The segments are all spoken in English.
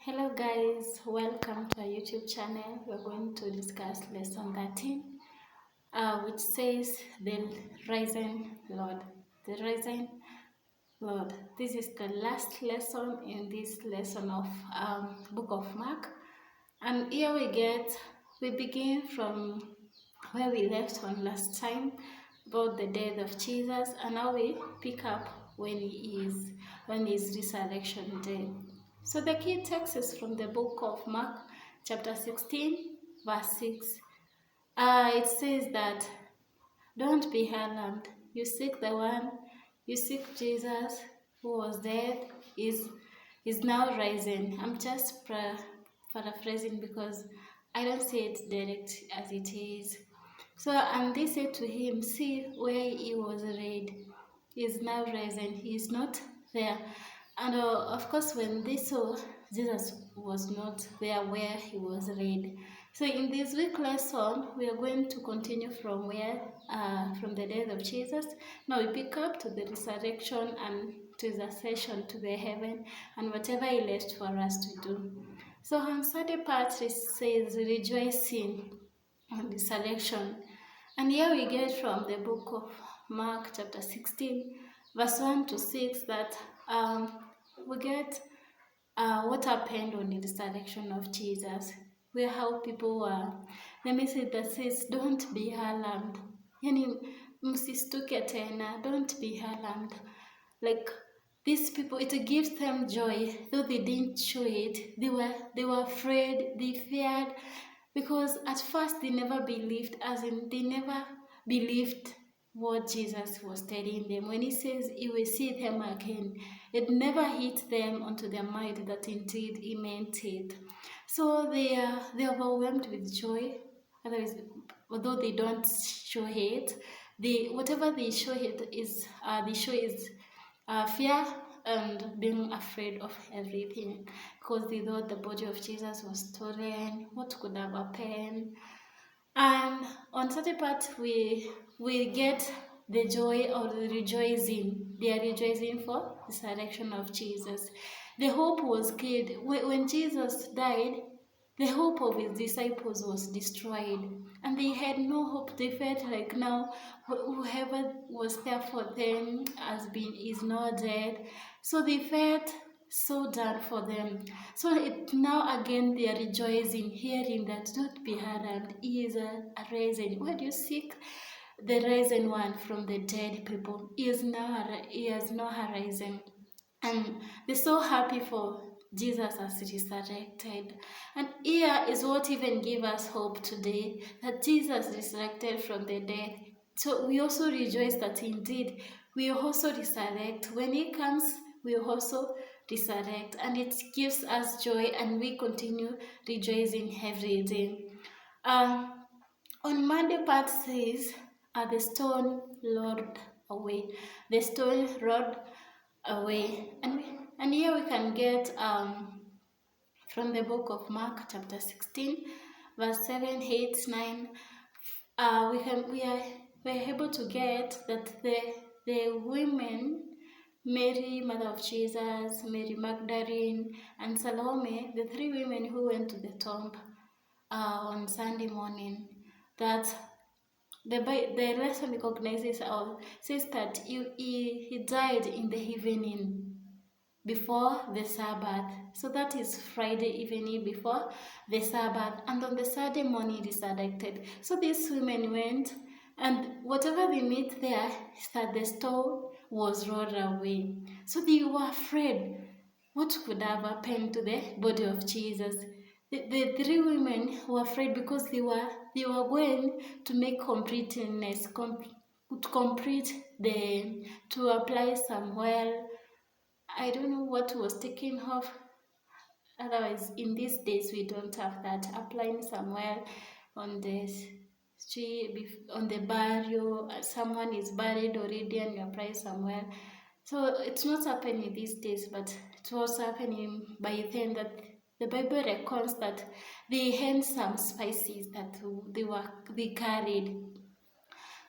Hello guys, welcome to our YouTube channel. We're going to discuss lesson 13, which says the risen Lord. The risen Lord. This is the last lesson in this lesson of book of Mark. And here we begin from where we left on last time about the death of Jesus, and now we pick up when his resurrection day. So the key text is from the book of Mark, chapter 16, verse 6. It says that, "Don't be alarmed. You seek Jesus who was dead, is now risen." I'm just paraphrasing because I don't say it direct as it is. So, and they said to him, "See where he was laid. He is now risen. He is not there." And of course, when they saw Jesus was not there where he was laid. So in this week lesson, we are going to continue from from the death of Jesus. Now we pick up to the resurrection and to his ascension to the heaven and whatever he left for us to do. So on Sunday part it says rejoicing on resurrection. And here we get from the book of Mark chapter 16, verse 1 to 6 that we get what happened on the resurrection of Jesus, where how people were, the message that says, "Don't be alarmed." Yani, msistuke tena, don't be alarmed. Like these people, it gives them joy, though they didn't show it. They were afraid, they feared, because at first they never believed, as in they never believed what Jesus was telling them. When he says he will see them again, it never hit them onto their mind that indeed he meant it. So they are overwhelmed with joy. Otherwise, although they don't show it, whatever they show it is fear and being afraid of everything, because they thought the body of Jesus was stolen. What could have happened? And on Saturday part, we get the joy or the rejoicing. They are rejoicing for the resurrection of Jesus. The hope was killed. When Jesus died, the hope of his disciples was destroyed. And they had no hope. They felt like now whoever was there for them is not dead. So they felt so done for them. So now again they are rejoicing, hearing that, "Don't be alarmed, he is risen." Why do you seek the risen one from the dead people? He has now arisen. And they're so happy for Jesus as resurrected. And here is what even gave us hope today, that Jesus resurrected from the dead. So we also rejoice that indeed we also resurrect. When he comes, we also resurrect, and it gives us joy, and we continue rejoicing every day. On Monday part says, "The stone rolled away." The stone rolled away, and here we can get from the book of Mark chapter 16, verse 7, 8, 9. We are able to get that the women, Mary, mother of Jesus, Mary Magdalene, and Salome, the three women who went to the tomb on Sunday morning, that the lesson recognizes or says that he died in the evening before the Sabbath. So that is Friday evening before the Sabbath, and on the Saturday morning he resurrected. So these women went, and whatever they meet there is that the stone was rolled away. So they were afraid. What could have happened to the body of Jesus? The three women were afraid because they were going to make completeness, to apply some oil. I don't know what was taken off. Otherwise, in these days, we don't have that. Applying some oil on the street, on the burial, someone is buried already and you apply some oil. So it's not happening these days, but it was happening by then, that the Bible records that they had some spices that they carried.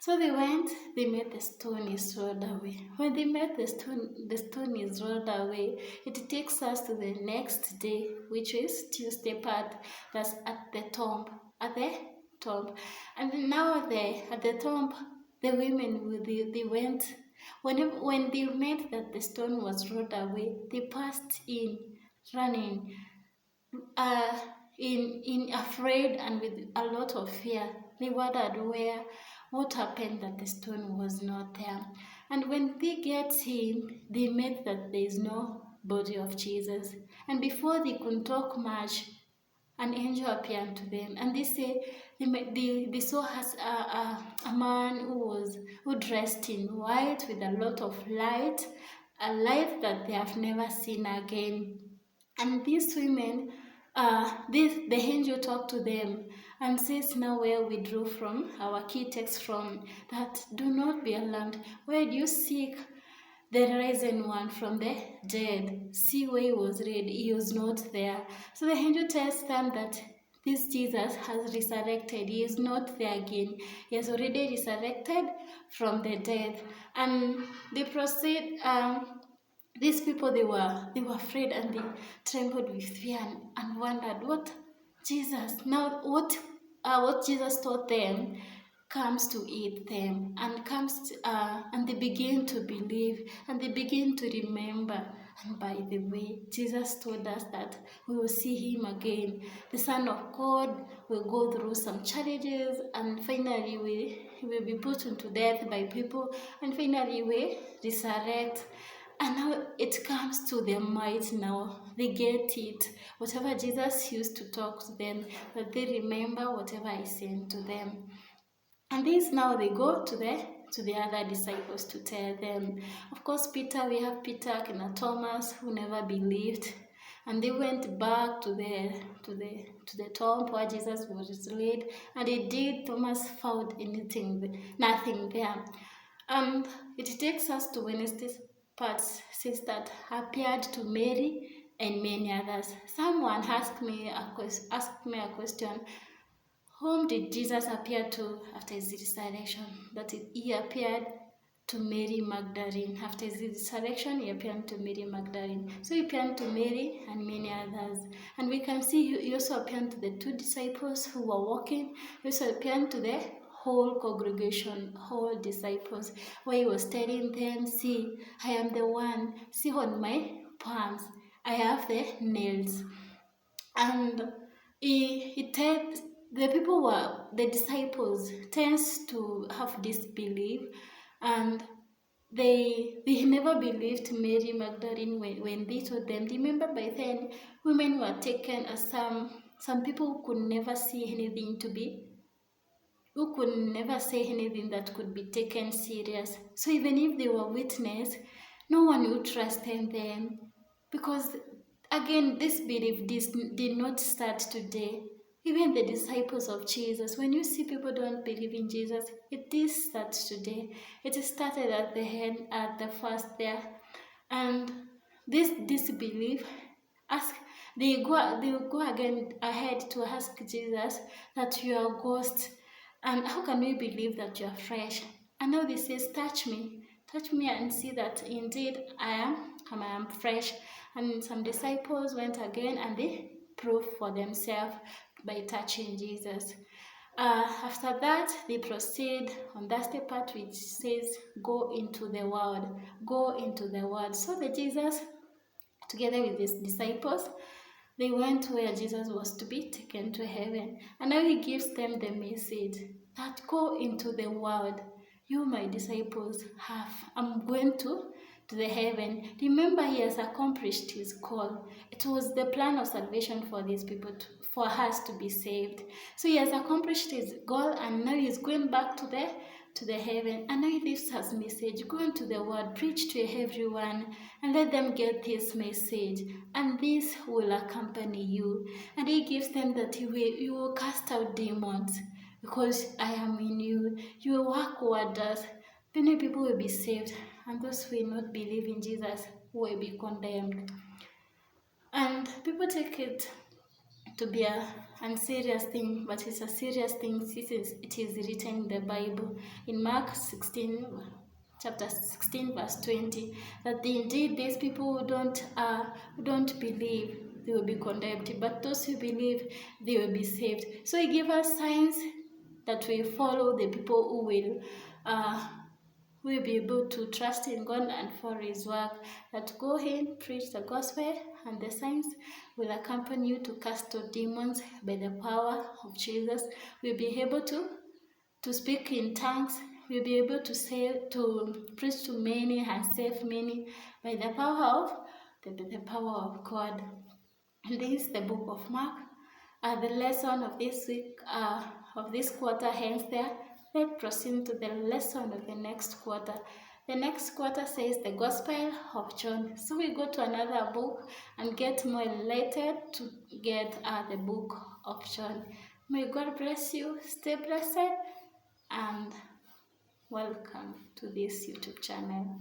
So they went, they met the stone is rolled away. When they met the stone is rolled away. It takes us to the next day, which is Tuesday part, that's at the tomb. At the tomb. And now at the tomb, the women, they went, when they met that the stone was rolled away, they passed in, running, uh, in afraid and with a lot of fear. They wondered what happened that the stone was not there. And when they get in, they met that there is no body of Jesus. And before they could talk much, an angel appeared to them, and they say they saw as a man who dressed in white with a lot of light, a light that they have never seen again. And these women, the angel talked to them and says, now where we drew from our key text from, that do not be alarmed. Where do you seek the risen one from the dead? See where he was laid, he was not there. So the angel tells them that this Jesus has resurrected. He is not there again. He has already resurrected from the dead. And they proceed. These people, they were afraid, and they trembled with fear and wondered what Jesus taught them comes to eat them, and and they begin to believe, and they begin to remember. And by the way, Jesus told us that we will see him again. The Son of God will go through some challenges, and finally he will be put into death by people, and finally we resurrect. And now it comes to their might now. They get it. Whatever Jesus used to talk to them, that they remember whatever I sent to them. And this now they go to the other disciples to tell them. Of course, we have Peter and Thomas, who never believed. And they went back to the tomb where Jesus was laid. And indeed, Thomas found nothing there. And it takes us to Wednesday's part, says that appeared to Mary and many others. Someone asked me a question. Whom did Jesus appear to after his resurrection? That he appeared to Mary Magdalene. After his resurrection, he appeared to Mary Magdalene. So he appeared to Mary and many others. And we can see he also appeared to the two disciples who were walking. He also appeared to the whole congregation, whole disciples, where he was telling them, see, I am the one. See on my palms, I have the nails. And the disciples tends to have this belief, and they never believed Mary Magdalene when they told them. Remember, by then women were taken as some people who could never see anything who could never say anything that could be taken serious. So even if they were witness, no one would trust them, because again, this belief did not start today. Even the disciples of Jesus, when you see people don't believe in Jesus, it did start today. It started at the first there. And this disbelief, they go again ahead to ask Jesus that you are a ghost, and how can we believe that you are fresh? And now they says, touch me and see that indeed I am fresh. And some disciples went again and they proved for themselves by touching Jesus. After that, they proceed on that part which says, go into the world. Go into the world. So the Jesus, together with his disciples, they went where Jesus was to be taken to heaven. And now he gives them the message that go into the world. You, my disciples, I'm going to the heaven. Remember, he has accomplished his call. It was the plan of salvation for these people, for us to be saved. So he has accomplished his goal, and now he's going back to the heaven. And now he leaves his message, go into the world, preach to everyone, and let them get this message, and this will accompany you. And he gives them that you will cast out demons, because I am in you. You will work wonders. Many people will be saved, and those who will not believe in Jesus will be condemned. And people take it to be a unserious thing, but it's a serious thing since it is written in the Bible in Mark 16, chapter 16, verse 20, that indeed these people who don't believe, they will be condemned, but those who believe, they will be saved. So he gives us signs that we follow the people who will be able to trust in God and for his work, that go in, preach the gospel, and the signs will accompany you to cast out demons by the power of Jesus. We'll be able to speak in tongues. We'll be able to preach to many and save many by the power of God. And this is the book of Mark. The lesson of this week, of this quarter, ends there. Let's proceed to the lesson of the next quarter. The next quarter says the Gospel of John. So we go to another book and get more enlightened to get the book of John. May God bless you. Stay blessed and welcome to this YouTube channel.